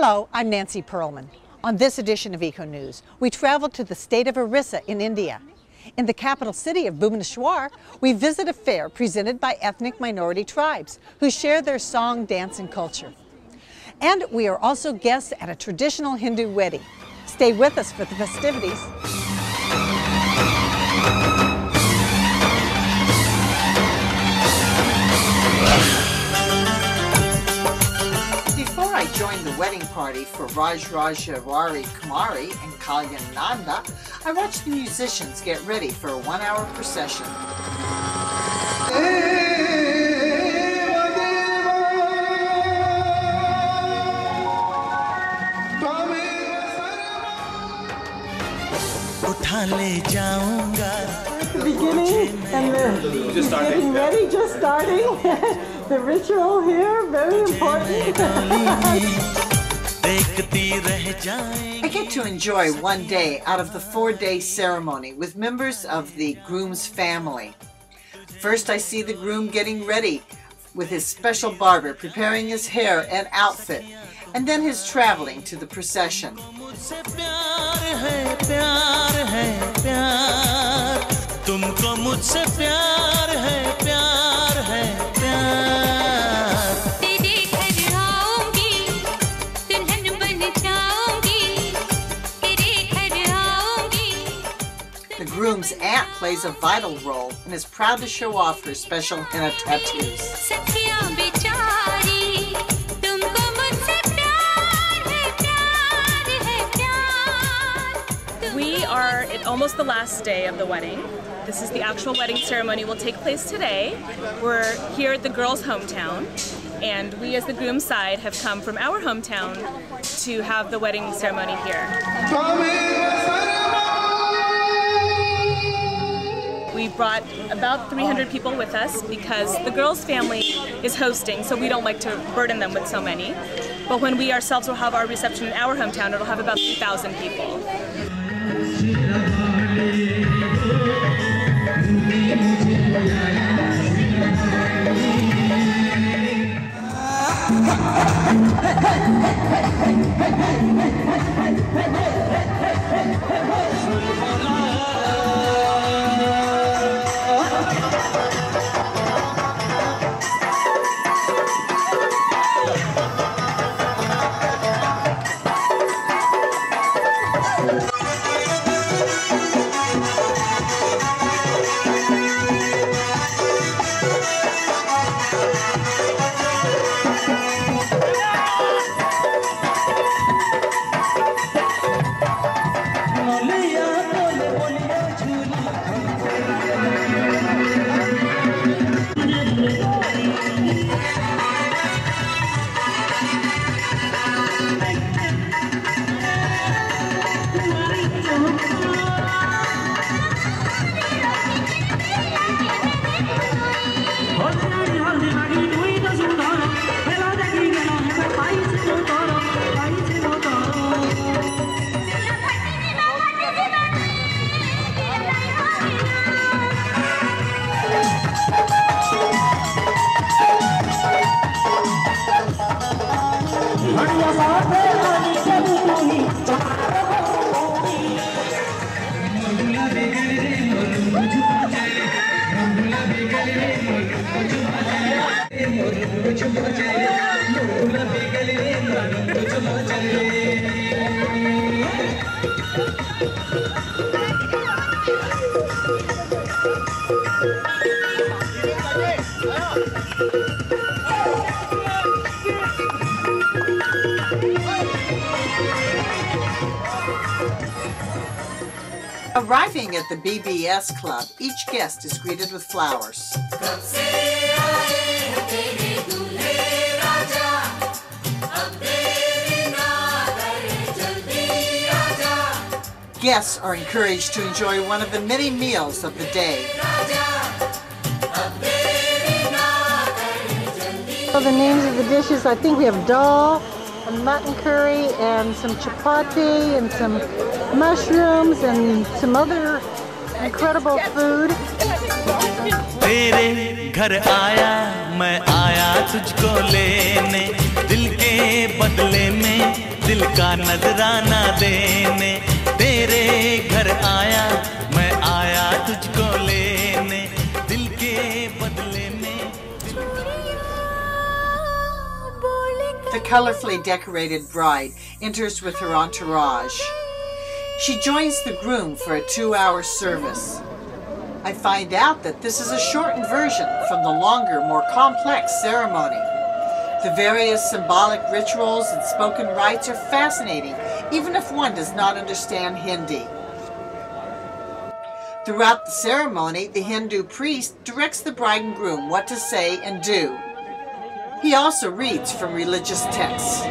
Hello, I'm Nancy Perlman. On this edition of ECONEWS, we travel to the state of Odisha in India. In the capital city of Bhubaneswar, we visit a fair presented by ethnic minority tribes who share their song, dance, and culture. And we are also guests at a traditional Hindu wedding. Stay with us for the festivities. Before I joined the wedding party for Rajrajawari Kumari and Kalyan Nanda, I watched the musicians get ready for a one-hour procession. At the beginning, and just getting ready, just starting. The ritual here, very important. I get to enjoy one day out of the 4-day ceremony with members of the groom's family. First, I see the groom getting ready with his special barber, preparing his hair and outfit, and then his traveling to the procession. The groom's aunt plays a vital role and is proud to show off her special henna tattoos. We are at almost the last day of the wedding. This is the actual wedding ceremony will take place today. We're here at the girl's hometown, and we as the groom's side have come from our hometown to have the wedding ceremony here. We brought about 300 people with us because the girl's family is hosting, so we don't like to burden them with so many. But when we ourselves will have our reception in our hometown, it'll have about 3,000 people. Arriving at the BBS Club, each guest is greeted with flowers. Guests are encouraged to enjoy one of the many meals of the day. So the names of the dishes, I think we have dal, a mutton curry, and some chapati, and some mushrooms, and some other incredible food. तेरे घर आया मैं आया तुझको लेने दिल के बदले में दिल का नजराना देने तेरे घर आया मैं आया तुझको लेने दिल के बदले में The colorfully decorated bride enters with her entourage. She joins the groom for a 2-hour service. I find out that this is a shortened version from the longer, more complex ceremony. The various symbolic rituals and spoken rites are fascinating, even if one does not understand Hindi. Throughout the ceremony, the Hindu priest directs the bride and groom what to say and do. He also reads from religious texts.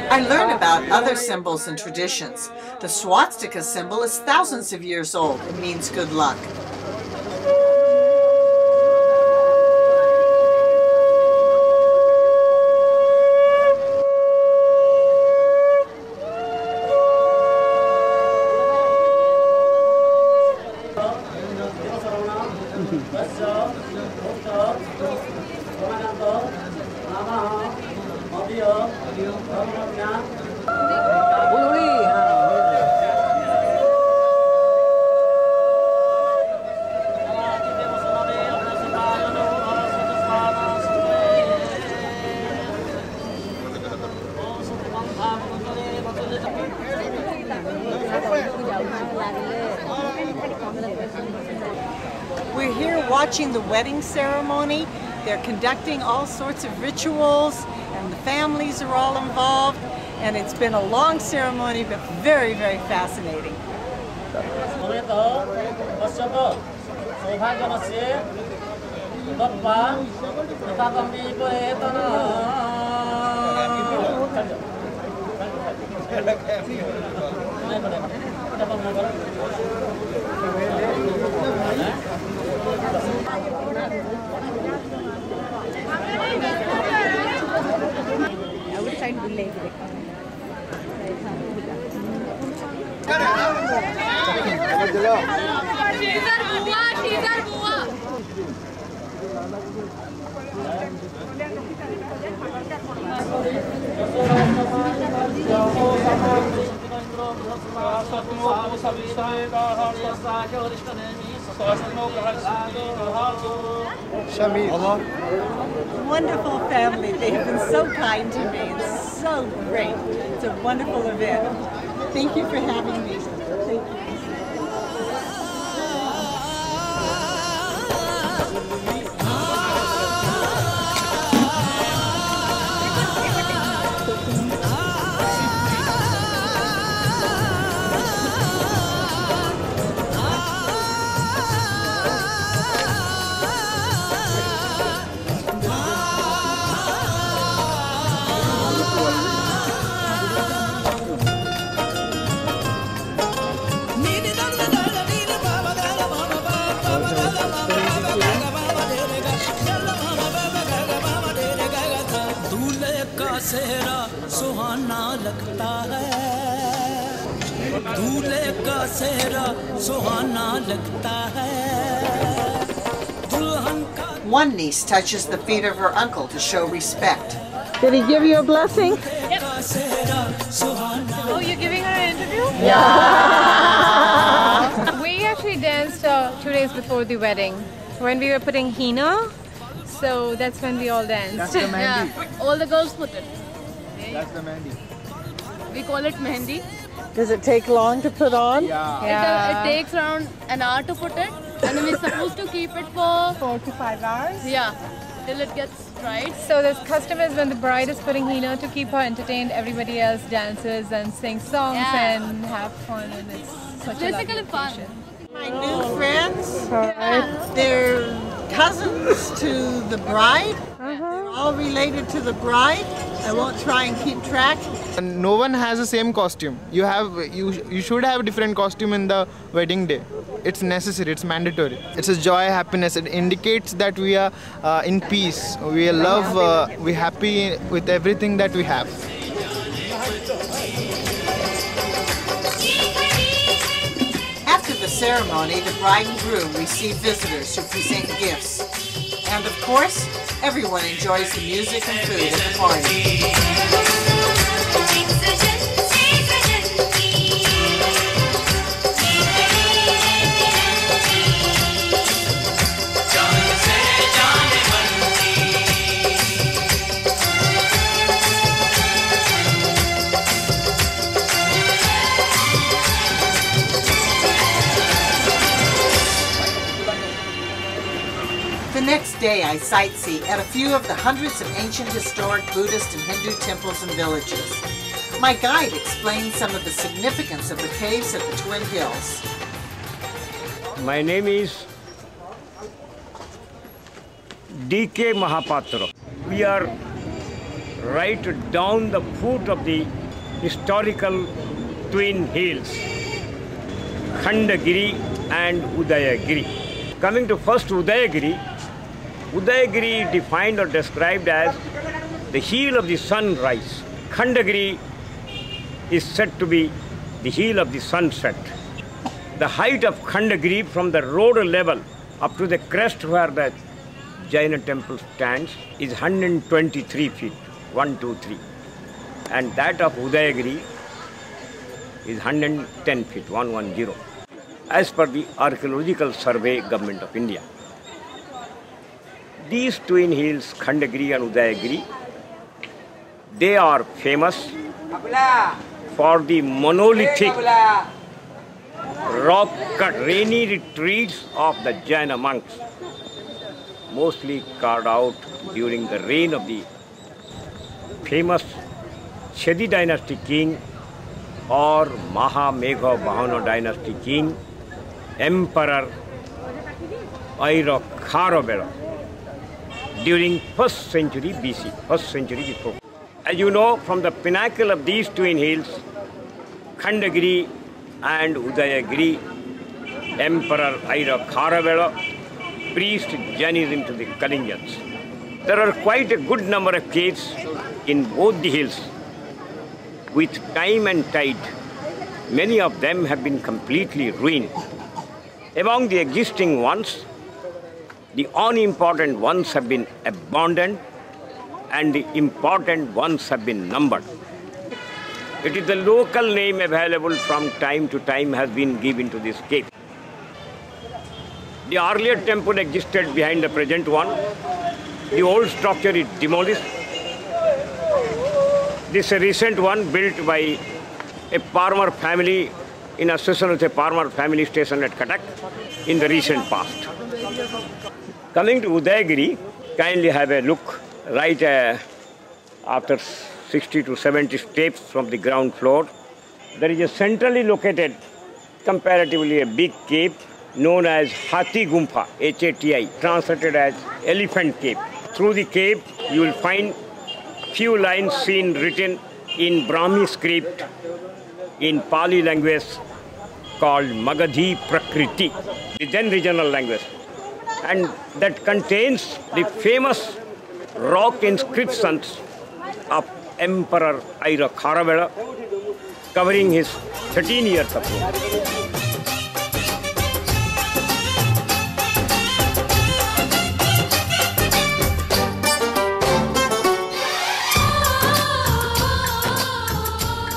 I learn about other symbols and traditions. The swastika symbol is thousands of years old and means good luck. We're here watching the wedding ceremony. They're conducting all sorts of rituals and the families are all involved, and it's been a long ceremony but very, very fascinating. Wonderful family. They have been so kind to me. It's so great. It's a wonderful event. Thank you for having me. Thank you. सेहरा सुहाना लगता है, दूल्हे का सेहरा सुहाना लगता है, दुल्हन का। One niece touches the feet of her uncle to show respect. Did he give you a blessing? Yep. Oh, you're giving her an interview? Yeah. We actually danced 2 days before the wedding when we were putting henna. So that's when we all danced. That's the mehndi. Yeah. All the girls put it. That's the mehndi. We call it mehendi. Does it take long to put on? Yeah. It takes around an hour to put it, and then we're supposed to keep it for 4 to 5 hours. yeah, till it gets dried. So this custom is when the bride is putting henna to keep her entertained, everybody else dances and sings songs and have fun, and it's such a lovely Basically fun. occasion. My new friends, they're cousins to the bride. They're all related to the bride. I won't try and keep track. And no one has the same costume. You should have a different costume in the wedding day. It's necessary. It's mandatory. It's a joy, happiness. It indicates that we are in peace. We are love. We're happy with everything that we have. After the ceremony, the bride and groom receive visitors who present gifts. And of course, everyone enjoys the music and food at the party. The next day, I sightsee at a few of the hundreds of ancient historic Buddhist and Hindu temples and villages. My guide explains some of the significance of the caves at the Twin Hills. My name is D.K. Mahapatra. We are right down the foot of the historical Twin Hills, Khandagiri and Udayagiri. Coming to first Udayagiri, Udayagiri is defined or described as the heel of the sunrise. Khandagiri is said to be the heel of the sunset. The height of Khandagiri from the road level up to the crest where the Jaina temple stands is 123 feet, 123. And that of Udayagiri is 110 feet, 110. As per the Archaeological Survey, Government of India. These twin hills, Khandagiri and Udayagiri, they are famous for the monolithic rock-cut rainy retreats of the Jaina monks, mostly carved out during the reign of the famous Chedi dynasty king or Mahamegha Bahana dynasty king, Emperor Aira during 1st century BC, 1st century before. As you know, from the pinnacle of these twin hills, Khandagiri and Udayagiri, Emperor Aira preached Jainism to the Kalinjans. There are quite a good number of caves in both the hills. With time and tide, many of them have been completely ruined. Among the existing ones, the unimportant ones have been abandoned and the important ones have been numbered. It is the local name available from time to time has been given to this cave. The earlier temple existed behind the present one. The old structure is demolished. This recent one built by a farmer family in association with a farmer family stationed at Cuttack in the recent past. Coming to Udayagiri, kindly have a look right after 60 to 70 steps from the ground floor. There is a centrally located, comparatively a big cave known as Hathi Gumpha, H-A-T-I, translated as Elephant Cave. Through the cave, you will find few lines seen written in Brahmi script in Pali language called Magadhi Prakriti, the then regional language. And that contains the famous rock inscriptions of Emperor Aira Kharavela, covering his 13 years of rule.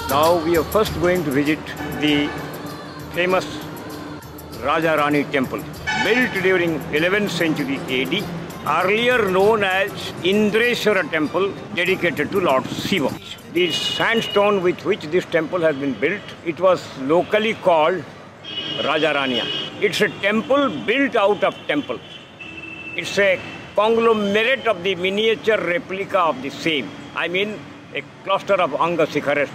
Now we are first going to visit the famous Raja Rani temple, built during 11th century AD, earlier known as Indreshwara temple, dedicated to Lord Shiva. The sandstone with which this temple has been built, it was locally called Raja Raniya. It's a temple built out of temple. It's a conglomerate of the miniature replica of the same. I mean, a cluster of Anga Sikharas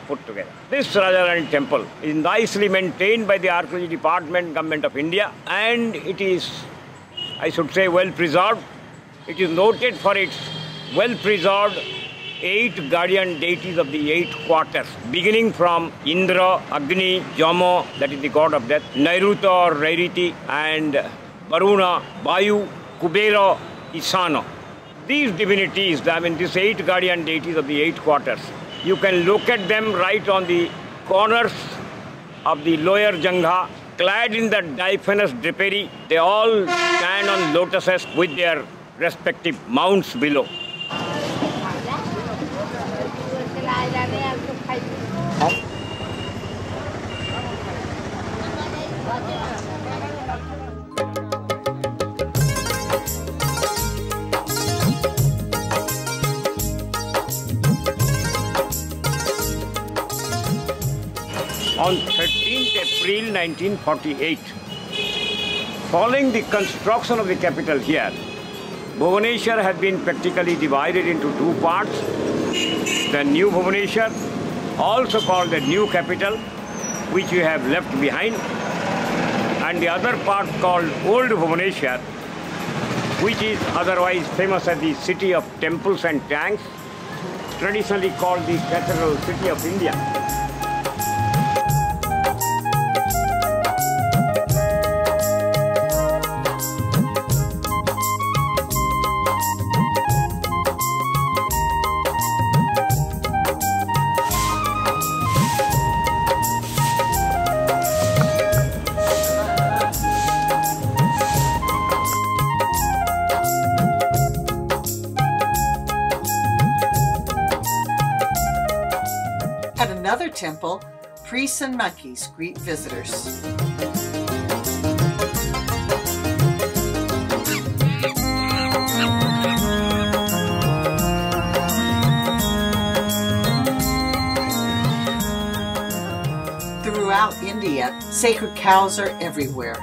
put together. This Rajarani temple is nicely maintained by the Archaeology Department, Government of India, and it is, I should say, well preserved. It is noted for its well preserved 8 guardian deities of the 8 quarters, beginning from Indra, Agni, Jamo, that is the god of death, Nairuta or Nairiti, and Varuna, Vayu, Kubera, Isana. These divinities, I mean these 8 guardian deities of the 8 quarters, you can look at them right on the corners of the lower Jangha, clad in the diaphanous drapery. They all stand on lotuses with their respective mounts below. On 13th April 1948, following the construction of the capital here, Bhubaneswar has been practically divided into 2 parts. The new Bhubaneswar, also called the new capital, which we have left behind, and the other part called Old Bhubaneswar, which is otherwise famous as the city of temples and tanks, traditionally called the cathedral city of India. At another temple, priests and monkeys greet visitors. Throughout India, sacred cows are everywhere.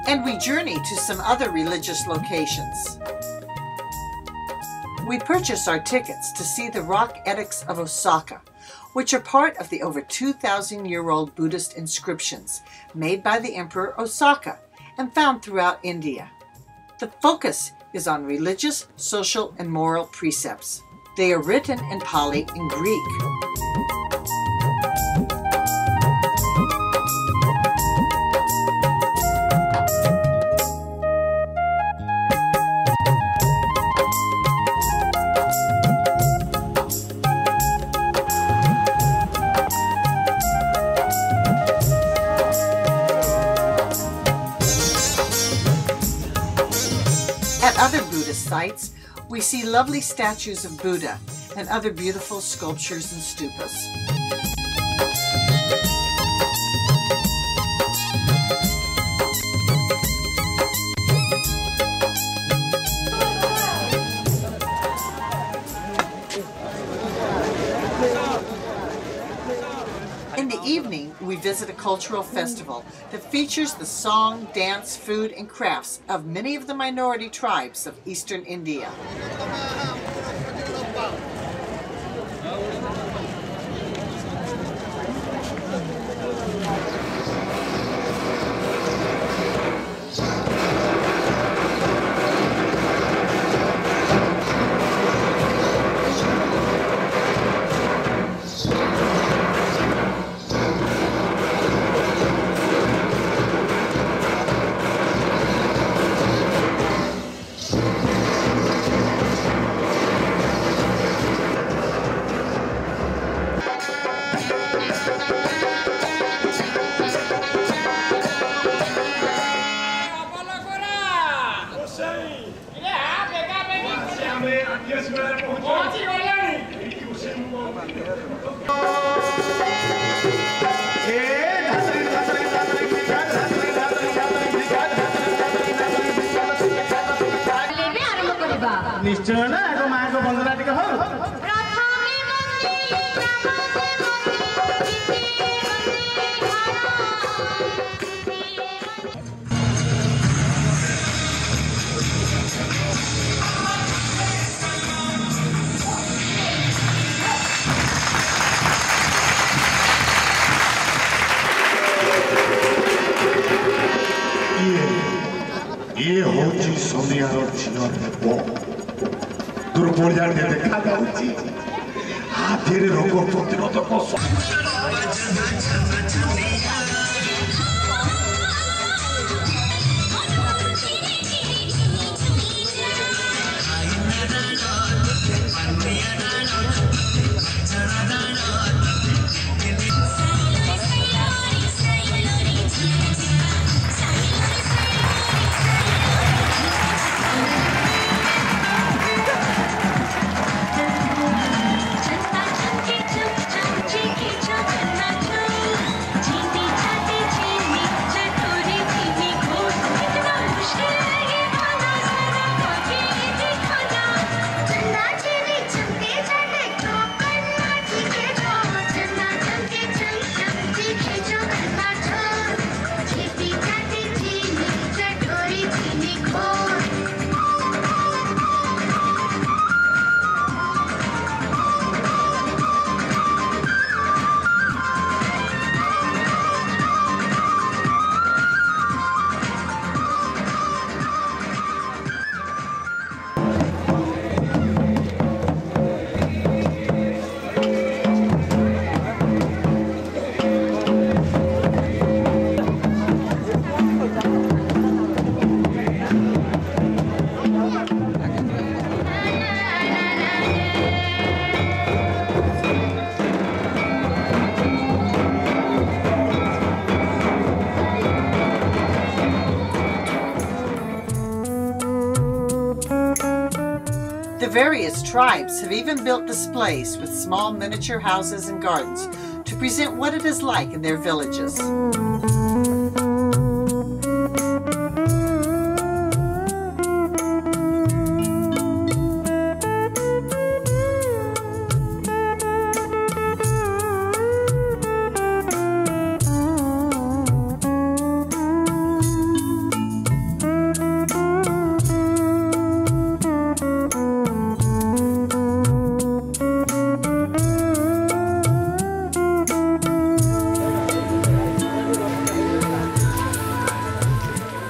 And we journey to some other religious locations. We purchase our tickets to see the rock edicts of Osaka, which are part of the over 2,000-year-old Buddhist inscriptions made by the Emperor Osaka and found throughout India. The focus is on religious, social, and moral precepts. They are written in Pali and Greek. At other Buddhist sites, we see lovely statues of Buddha and other beautiful sculptures and stupas. In the evening, we visit a cultural festival that features the song, dance, food, and crafts of many of the minority tribes of eastern India. निश्चय ना एगो माँ को वंदना टिके हो ये होची सोनियारो झियो देबो दुर्बलिया देखा जाउची हाथीर रोग प्रतिरोधक The various tribes have even built displays with small miniature houses and gardens to present what it is like in their villages.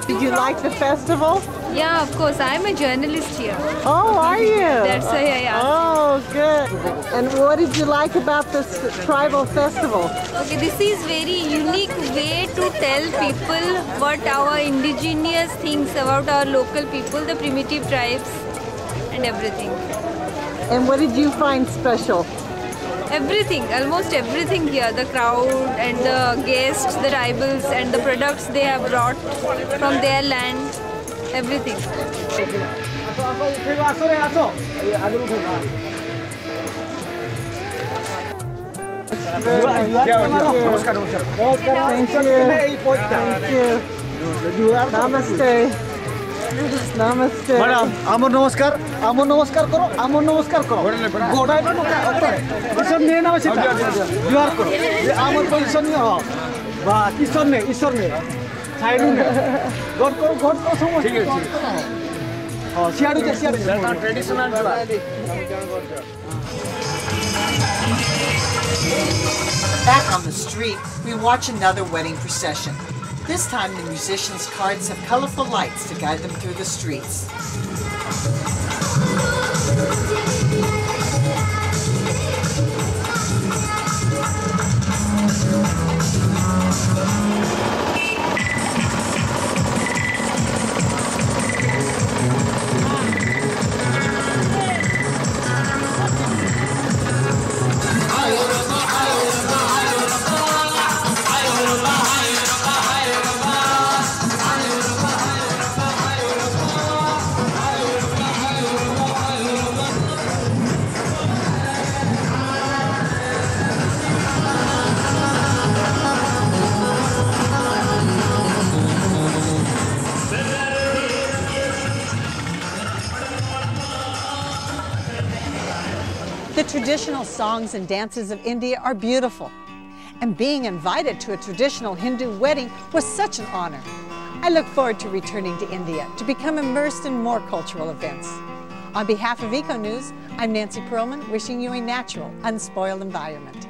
Did you like the festival? Yeah, of course. I'm a journalist here. Oh, are you? That's why I asked. Oh, good. And what did you like about this tribal festival? Okay, this is very unique way to tell people what our indigenous things about our local people, the primitive tribes and everything. And what did you find special? Everything, almost everything here. The crowd and the guests, the tribals and the products they have brought from their land. Everything. Thank you. Namaste. Namaste. Madam, amor namaskar karo, amor namaskar karo. Goda ito no Isor ne na basi. Juar karo. Amor position ne ho. Ba Isor ne. Side ne. God karo somo. ठीक है. Oh, siadu je. Traditional juar. Back on the street, we watch another wedding procession. This time the musicians' carts have colorful lights to guide them through the streets. The traditional songs and dances of India are beautiful, and being invited to a traditional Hindu wedding was such an honor. I look forward to returning to India to become immersed in more cultural events. On behalf of ECONEWS, I'm Nancy Perlman, wishing you a natural, unspoiled environment.